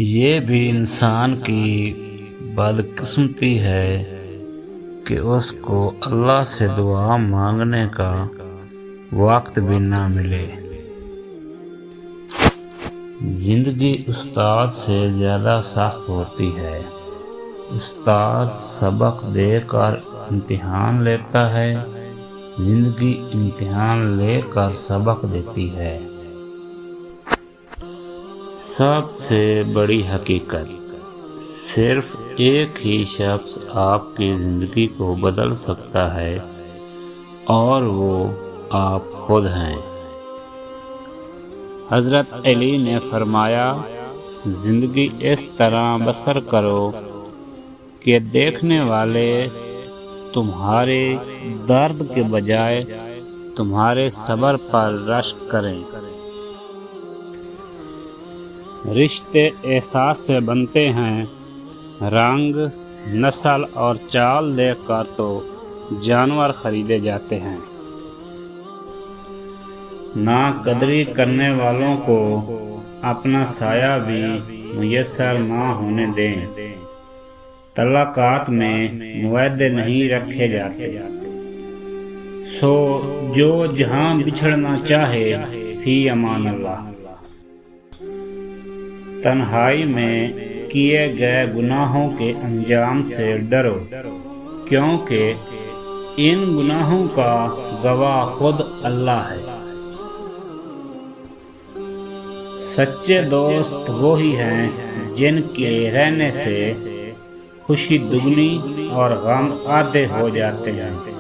یہ بھی انسان کی بدقسمتی ہے کہ اس کو اللہ سے دعا مانگنے کا وقت بھی نہ ملے۔ زندگی استاد سے زیادہ سخت ہوتی ہے۔ استاد سبق دے کر امتحان لیتا ہے، زندگی امتحان لے کر سبق دیتی ہے۔ سب سے بڑی حقیقت، صرف ایک ہی شخص آپ کی زندگی کو بدل سکتا ہے اور وہ آپ خود ہیں۔ حضرت علی نے فرمایا، زندگی اس طرح بسر کرو کہ دیکھنے والے تمہارے درد کے بجائے تمہارے صبر پر رشک کریں۔ رشتے احساس سے بنتے ہیں، رنگ، نسل اور چال دیکھ کر تو جانور خریدے جاتے ہیں۔ ناقدری کرنے والوں کو اپنا سایہ بھی میسر نہ ہونے دیں۔ تعلقات میں معاہدے نہیں رکھے جاتے، سو جو جہاں بچھڑنا چاہے فی امان اللہ۔ تنہائی میں کیے گئے گناہوں کے انجام سے ڈرو، کیونکہ ان گناہوں کا گواہ خود اللہ ہے۔ سچے دوست وہی ہیں جن کے رہنے سے خوشی دگنی اور غم آدھے ہو جاتے ہیں۔